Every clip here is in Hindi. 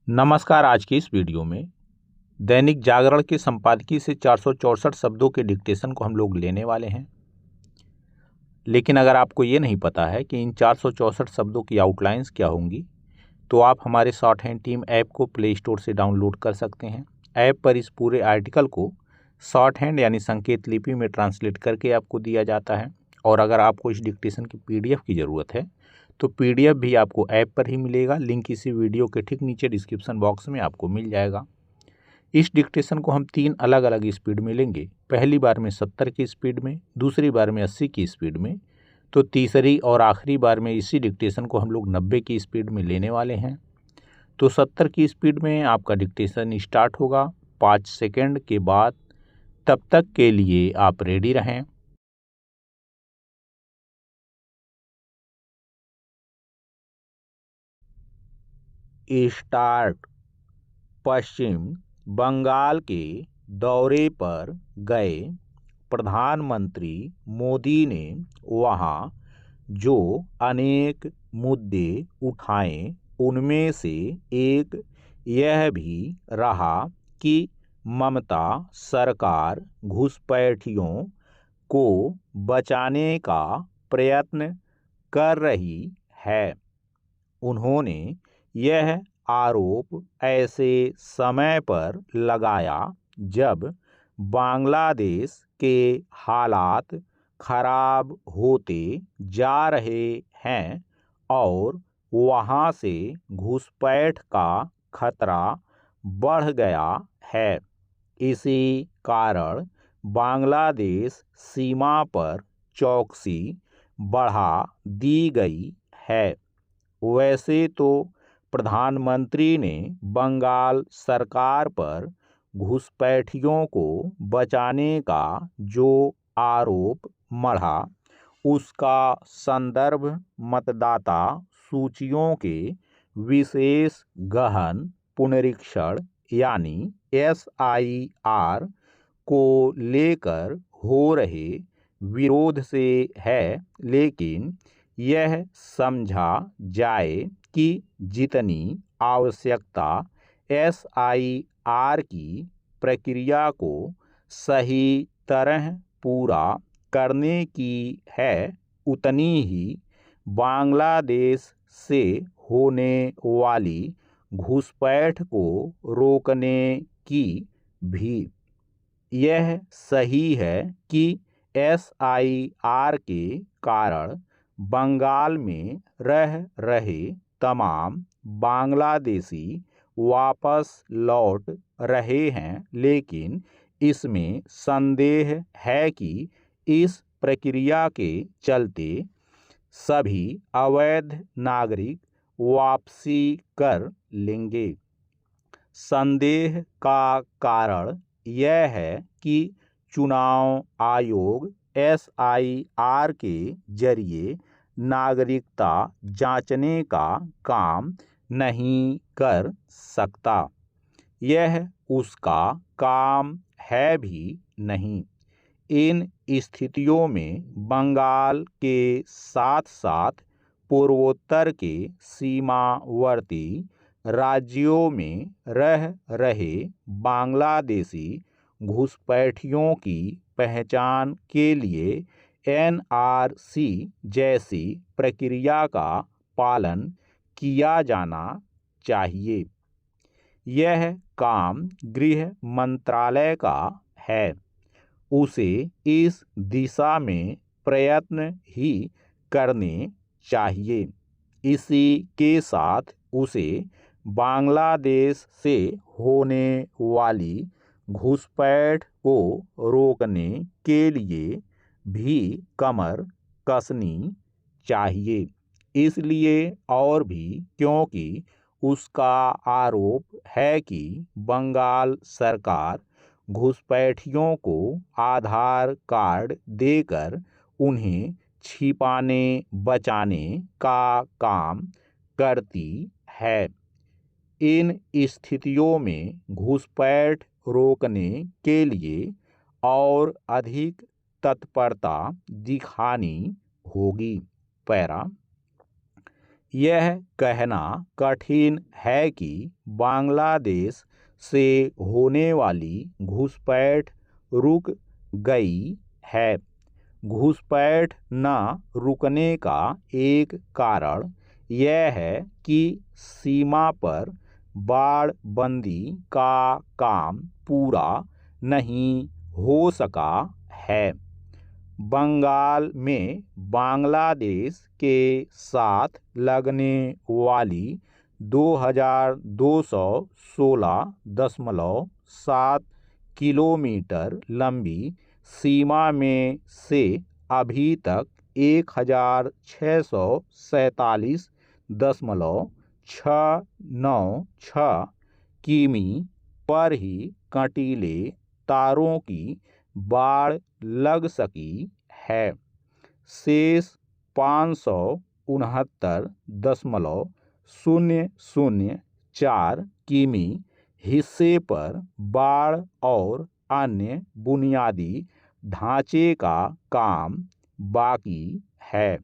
नमस्कार। आज की इस वीडियो में दैनिक जागरण के संपादकीय से 464 शब्दों के डिक्टेशन को हम लोग लेने वाले हैं। लेकिन अगर आपको ये नहीं पता है कि इन 464 शब्दों की आउटलाइंस क्या होंगी, तो आप हमारे शॉर्ट हैंड टीम ऐप को प्ले स्टोर से डाउनलोड कर सकते हैं। ऐप पर इस पूरे आर्टिकल को शॉर्ट हैंड यानी संकेत लिपि में ट्रांसलेट करके आपको दिया जाता है। और अगर आपको इस डिक्टेशन की PDF की ज़रूरत है तो PDF भी आपको ऐप पर ही मिलेगा। लिंक इसी वीडियो के ठीक नीचे डिस्क्रिप्शन बॉक्स में आपको मिल जाएगा। इस डिक्टेशन को हम 3 अलग अलग स्पीड में लेंगे। पहली बार में 70 की स्पीड में, दूसरी बार में 80 की स्पीड में, तो तीसरी और आखिरी बार में इसी डिक्टेशन को हम लोग 90 की स्पीड में लेने वाले हैं। तो 70 की स्पीड में आपका डिक्टेशन स्टार्ट होगा 5 सेकंड के बाद। तब तक के लिए आप रेडी रहें। स्टार्ट। पश्चिम बंगाल के दौरे पर गए प्रधानमंत्री मोदी ने वहां जो अनेक मुद्दे उठाए, उनमें से एक यह भी रहा कि ममता सरकार घुसपैठियों को बचाने का प्रयत्न कर रही है। उन्होंने यह आरोप ऐसे समय पर लगाया जब बांग्लादेश के हालात खराब होते जा रहे हैं और वहां से घुसपैठ का खतरा बढ़ गया है। इसी कारण बांग्लादेश सीमा पर चौकसी बढ़ा दी गई है। वैसे तो प्रधानमंत्री ने बंगाल सरकार पर घुसपैठियों को बचाने का जो आरोप मढ़ा, उसका संदर्भ मतदाता सूचियों के विशेष गहन पुनरीक्षण यानी SIR को लेकर हो रहे विरोध से है। लेकिन यह समझा जाए कि जितनी आवश्यकता SIR की प्रक्रिया को सही तरह पूरा करने की है, उतनी ही बांग्लादेश से होने वाली घुसपैठ को रोकने की भी। यह सही है कि SIR के कारण बंगाल में रह रहे तमाम बांग्लादेशी वापस लौट रहे हैं, लेकिन इसमें संदेह है कि इस प्रक्रिया के चलते सभी अवैध नागरिक वापसी कर लेंगे। संदेह का कारण यह है कि चुनाव आयोग SIR के जरिए नागरिकता जांचने का काम नहीं कर सकता। यह उसका काम है भी नहीं। इन स्थितियों में बंगाल के साथ साथ पूर्वोत्तर के सीमावर्ती राज्यों में रह रहे बांग्लादेशी घुसपैठियों की पहचान के लिए NRC जैसी प्रक्रिया का पालन किया जाना चाहिए। यह काम गृह मंत्रालय का है। उसे इस दिशा में प्रयत्न ही करने चाहिए। इसी के साथ उसे बांग्लादेश से होने वाली घुसपैठ को रोकने के लिए भी कमर कसनी चाहिए। इसलिए और भी क्योंकि उसका आरोप है कि बंगाल सरकार घुसपैठियों को आधार कार्ड देकर उन्हें छिपाने बचाने का काम करती है। इन स्थितियों में घुसपैठ रोकने के लिए और अधिक तत्परता दिखानी होगी। पैरा यह कहना कठिन है कि बांग्लादेश से होने वाली घुसपैठ रुक गई है। घुसपैठ न रुकने का एक कारण यह है कि सीमा पर बाड़बंदी का काम पूरा नहीं हो सका है। बंगाल में बांग्लादेश के साथ लगने वाली 2216.7 किलोमीटर लंबी सीमा में से अभी तक 1647.696 किमी पर ही कंटीले तारों की बाड़ लग सकी है। शेष 569.004 किमी हिस्से पर बाड़ और अन्य बुनियादी ढांचे का काम बाकी है।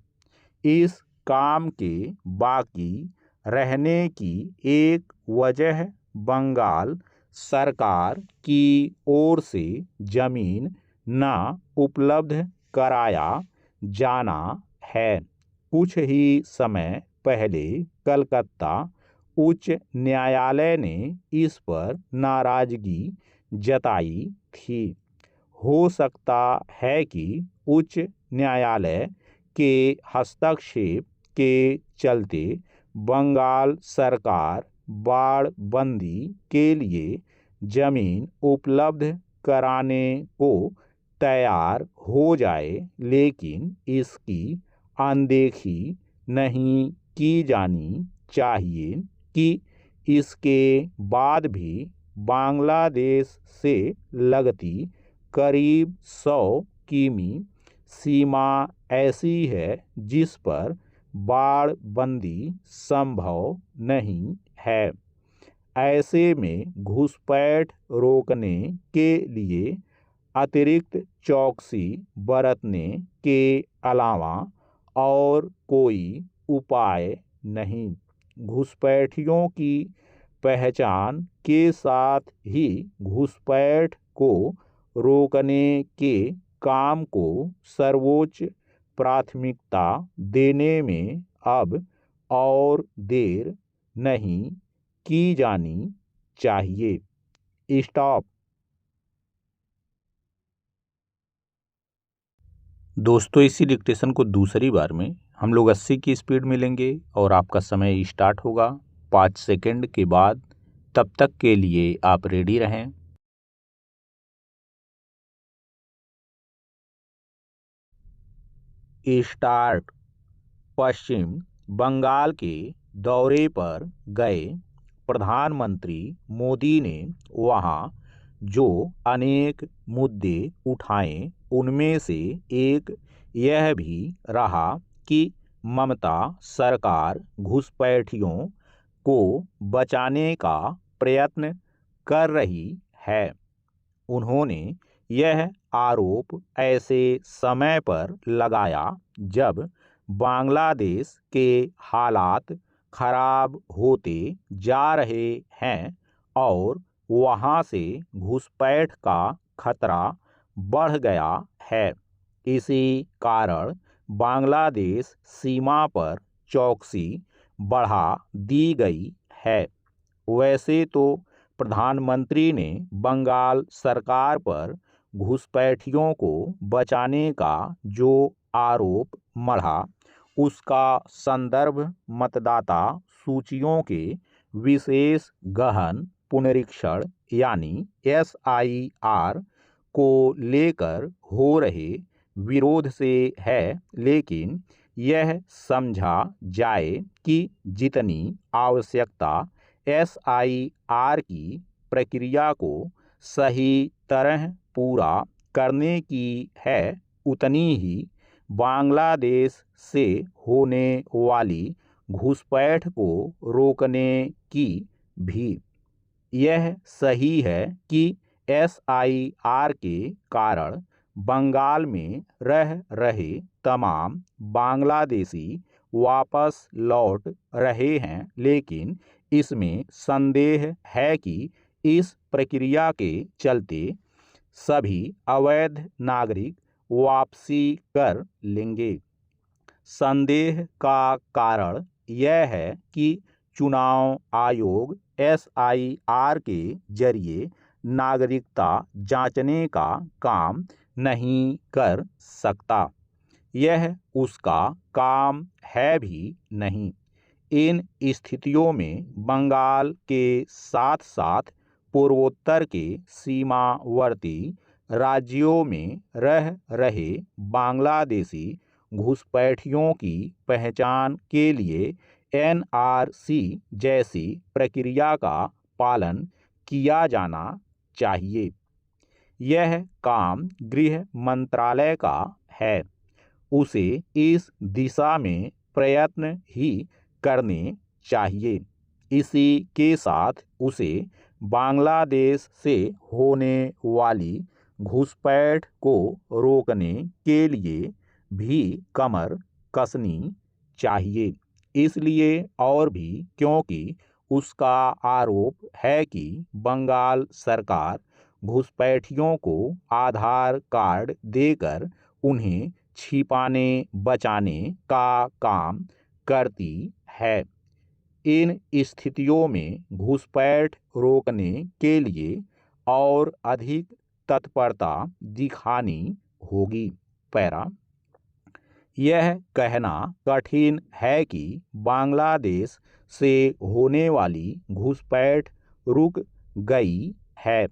इस काम के बाकी रहने की एक वजह बंगाल सरकार की ओर से जमीन न उपलब्ध कराया जाना है। कुछ ही समय पहले कलकत्ता उच्च न्यायालय ने इस पर नाराजगी जताई थी। हो सकता है कि उच्च न्यायालय के हस्तक्षेप के चलते बंगाल सरकार बाड़बंदी के लिए जमीन उपलब्ध कराने को तैयार हो जाए, लेकिन इसकी अनदेखी नहीं की जानी चाहिए कि इसके बाद भी बांग्लादेश से लगती करीब 100 किमी सीमा ऐसी है जिस पर बाड़बंदी संभव नहीं है। ऐसे में घुसपैठ रोकने के लिए अतिरिक्त चौकसी बरतने के अलावा और कोई उपाय नहीं। घुसपैठियों की पहचान के साथ ही घुसपैठ को रोकने के काम को सर्वोच्च प्राथमिकता देने में अब और देर नहीं की जानी चाहिए। स्टॉप। दोस्तों, इसी डिक्टेशन को दूसरी बार में हम लोग 80 की स्पीड में लेंगे और आपका समय स्टार्ट होगा 5 सेकंड के बाद। तब तक के लिए आप रेडी रहें। स्टार्ट। पश्चिम बंगाल के दौरे पर गए प्रधानमंत्री मोदी ने वहां जो अनेक मुद्दे उठाए, उनमें से एक यह भी रहा कि ममता सरकार घुसपैठियों को बचाने का प्रयत्न कर रही है। उन्होंने यह आरोप ऐसे समय पर लगाया जब बांग्लादेश के हालात खराब होते जा रहे हैं और वहां से घुसपैठ का खतरा बढ़ गया है। इसी कारण बांग्लादेश सीमा पर चौकसी बढ़ा दी गई है। वैसे तो प्रधानमंत्री ने बंगाल सरकार पर घुसपैठियों को बचाने का जो आरोप मढ़ा, उसका संदर्भ मतदाता सूचियों के विशेष गहन पुनरीक्षण यानी SIR को लेकर हो रहे विरोध से है, लेकिन यह समझा जाए कि जितनी आवश्यकता SIR की प्रक्रिया को सही तरह पूरा करने की है, उतनी ही बांग्लादेश से होने वाली घुसपैठ को रोकने की भी। यह सही है कि SIR के कारण बंगाल में रह रहे तमाम बांग्लादेशी वापस लौट रहे हैं, लेकिन इसमें संदेह है कि इस प्रक्रिया के चलते सभी अवैध नागरिक वापसी कर लेंगे। संदेह का कारण यह है कि चुनाव आयोग SIR के जरिए नागरिकता जांचने का काम नहीं कर सकता। यह उसका काम है भी नहीं। इन स्थितियों में बंगाल के साथ साथ पूर्वोत्तर के सीमावर्ती राज्यों में रह रहे बांग्लादेशी घुसपैठियों की पहचान के लिए NRC जैसी प्रक्रिया का पालन किया जाना चाहिए। यह काम गृह मंत्रालय का है। उसे इस दिशा में प्रयत्न ही करने चाहिए। इसी के साथ उसे बांग्लादेश से होने वाली घुसपैठ को रोकने के लिए भी कमर कसनी चाहिए। इसलिए और भी क्योंकि उसका आरोप है कि बंगाल सरकार घुसपैठियों को आधार कार्ड देकर उन्हें छिपाने बचाने का काम करती है। इन स्थितियों में घुसपैठ रोकने के लिए और अधिक तत्परता दिखानी होगी। पैरा यह कहना कठिन है कि बांग्लादेश से होने वाली घुसपैठ रुक गई है।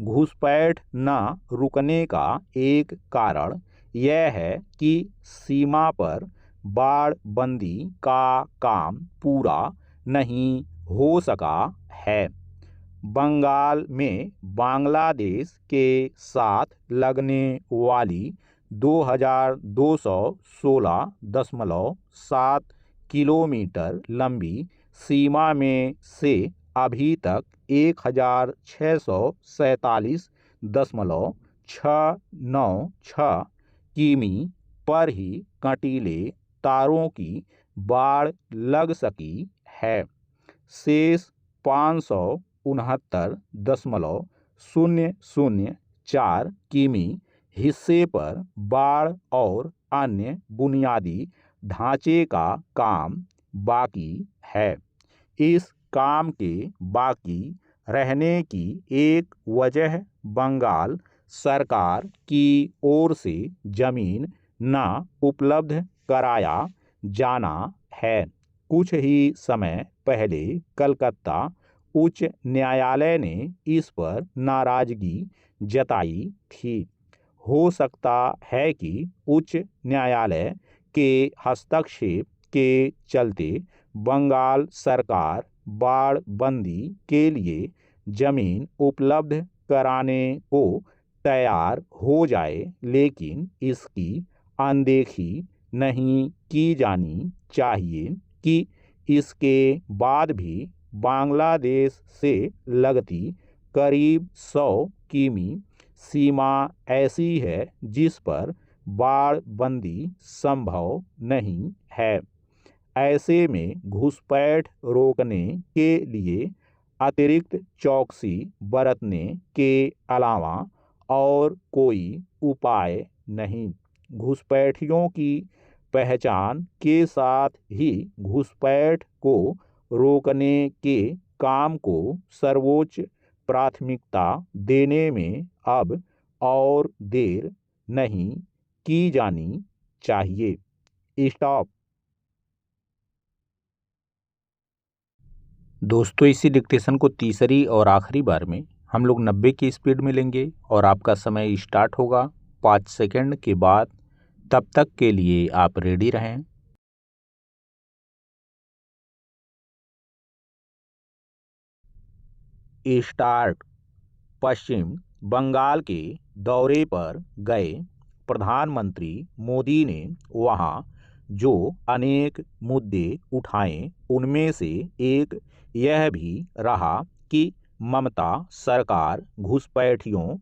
घुसपैठ न रुकने का एक कारण यह है कि सीमा पर बाड़बंदी का काम पूरा नहीं हो सका है। बंगाल में बांग्लादेश के साथ लगने वाली 2216.7 किलोमीटर लंबी सीमा में से अभी तक 1647.696 किमी पर ही कंटीले तारों की बाड़ लग सकी है। शेष 569.004 किमी हिस्से पर बाड़ और अन्य बुनियादी ढांचे का काम बाकी है। इस काम के बाकी रहने की एक वजह बंगाल सरकार की ओर से जमीन न उपलब्ध कराया जाना है। कुछ ही समय पहले कलकत्ता उच्च न्यायालय ने इस पर नाराजगी जताई थी। हो सकता है कि उच्च न्यायालय के हस्तक्षेप के चलते बंगाल सरकार बाड़बंदी के लिए जमीन उपलब्ध कराने को तैयार हो जाए, लेकिन इसकी अनदेखी नहीं की जानी चाहिए कि इसके बाद भी बांग्लादेश से लगती करीब 100 किमी सीमा ऐसी है जिस पर बाड़बंदी संभव नहीं है। ऐसे में घुसपैठ रोकने के लिए अतिरिक्त चौकसी बरतने के अलावा और कोई उपाय नहीं। घुसपैठियों की पहचान के साथ ही घुसपैठ को रोकने के काम को सर्वोच्च प्राथमिकता देने में अब और देर नहीं की जानी चाहिए। स्टॉप। दोस्तों, इसी डिक्टेशन को तीसरी और आखिरी बार में हम लोग 90 की स्पीड में लेंगे और आपका समय स्टार्ट होगा 5 सेकंड के बाद। तब तक के लिए आप रेडी रहें। स्टार्ट। पश्चिम बंगाल के दौरे पर गए प्रधानमंत्री मोदी ने वहां जो अनेक मुद्दे उठाए, उनमें से एक यह भी रहा कि ममता सरकार घुसपैठियों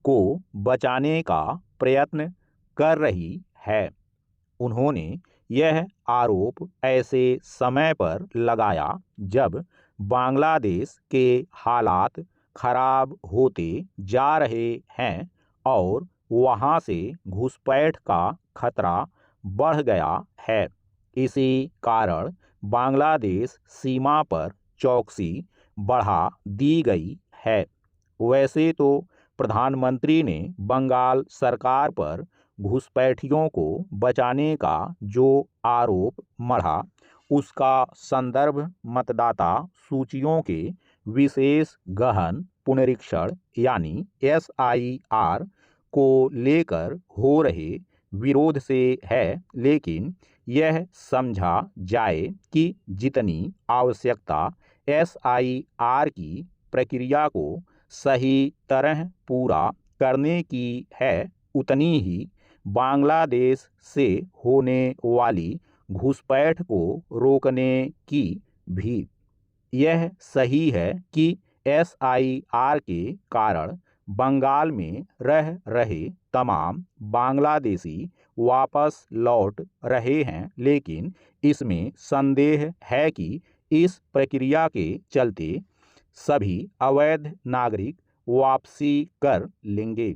को बचाने का प्रयत्न कर रही है। उन्होंने यह आरोप ऐसे समय पर लगाया जब बांग्लादेश के हालात खराब होते जा रहे हैं और वहां से घुसपैठ का खतरा बढ़ गया है। इसी कारण बांग्लादेश सीमा पर चौकसी बढ़ा दी गई है। वैसे तो प्रधानमंत्री ने बंगाल सरकार पर घुसपैठियों को बचाने का जो आरोप मढ़ा, उसका संदर्भ मतदाता सूचियों के विशेष गहन पुनरीक्षण यानी SIR को लेकर हो रहे विरोध से है। लेकिन यह समझा जाए कि जितनी आवश्यकता SIR की प्रक्रिया को सही तरह पूरा करने की है, उतनी ही बांग्लादेश से होने वाली घुसपैठ को रोकने की भी। यह सही है कि SIR के कारण बंगाल में रह रहे तमाम बांग्लादेशी वापस लौट रहे हैं, लेकिन इसमें संदेह है कि इस प्रक्रिया के चलते सभी अवैध नागरिक वापसी कर लेंगे।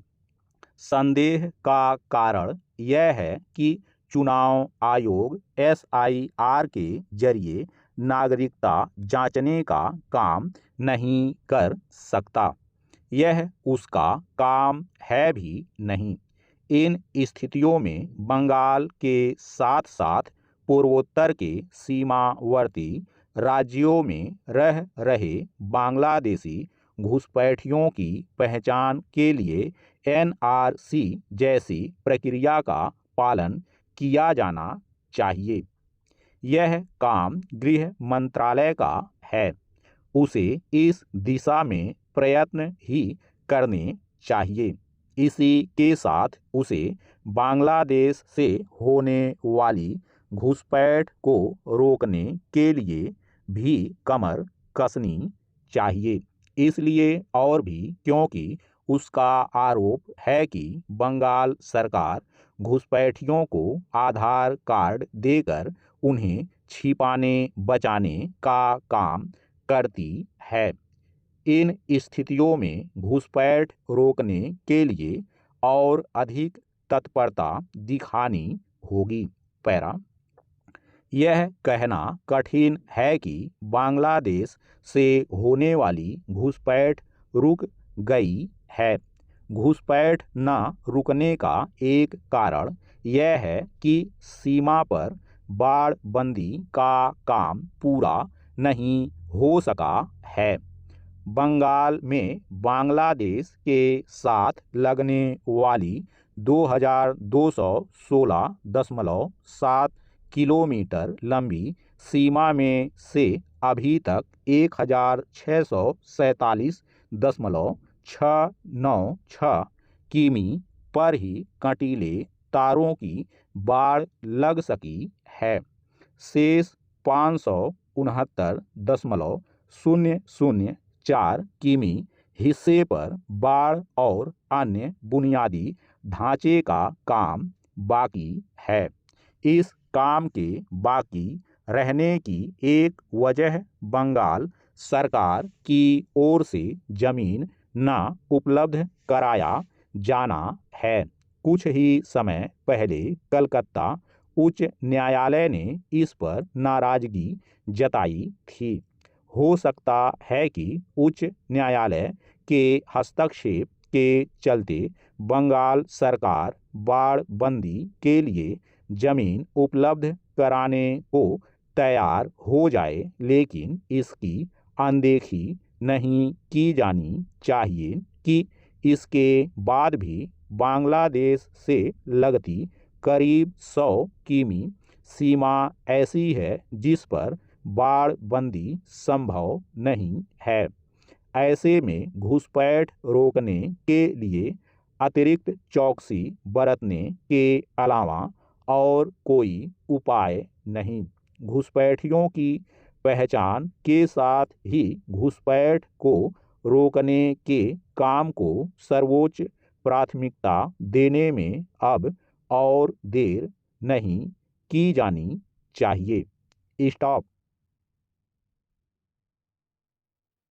संदेह का कारण यह है कि चुनाव आयोग SIR के जरिए नागरिकता जांचने का काम नहीं कर सकता। यह उसका काम है भी नहीं। इन स्थितियों में बंगाल के साथ साथ पूर्वोत्तर के सीमावर्ती राज्यों में रह रहे बांग्लादेशी घुसपैठियों की पहचान के लिए NRC जैसी प्रक्रिया का पालन किया जाना चाहिए। यह काम गृह मंत्रालय का है, उसे इस दिशा में प्रयत्न ही करने चाहिए। इसी के साथ उसे बांग्लादेश से होने वाली घुसपैठ को रोकने के लिए भी कमर कसनी चाहिए। इसलिए और भी क्योंकि उसका आरोप है कि बंगाल सरकार घुसपैठियों को आधार कार्ड देकर उन्हें छिपाने बचाने का काम करती है। इन स्थितियों में घुसपैठ रोकने के लिए और अधिक तत्परता दिखानी होगी। पैरा यह कहना कठिन है कि बांग्लादेश से होने वाली घुसपैठ रुक गई है। घुसपैठ न रुकने का एक कारण यह है कि सीमा पर बाड़बंदी का काम पूरा नहीं हो सका है। बंगाल में बांग्लादेश के साथ लगने वाली 2216.7 किलोमीटर लंबी सीमा में से अभी तक 1647.696 किमी पर ही कंटीले तारों की बाड़ लग सकी है। शेष 569.004 किमी हिस्से पर बाड़ और अन्य बुनियादी ढांचे का काम बाकी है। इस काम के बाकी रहने की एक वजह बंगाल सरकार की ओर से जमीन न उपलब्ध कराया जाना है। कुछ ही समय पहले कलकत्ता उच्च न्यायालय ने इस पर नाराजगी जताई थी। हो सकता है कि उच्च न्यायालय के हस्तक्षेप के चलते बंगाल सरकार बाड़बंदी के लिए जमीन उपलब्ध कराने को तैयार हो जाए, लेकिन इसकी अनदेखी नहीं की जानी चाहिए कि इसके बाद भी बांग्लादेश से लगती करीब 100 किमी सीमा ऐसी है जिस पर बाड़बंदी संभव नहीं है। ऐसे में घुसपैठ रोकने के लिए अतिरिक्त चौकसी बरतने के अलावा और कोई उपाय नहीं। घुसपैठियों की पहचान के साथ ही घुसपैठ को रोकने के काम को सर्वोच्च प्राथमिकता देने में अब और देर नहीं की जानी चाहिए। स्टॉप।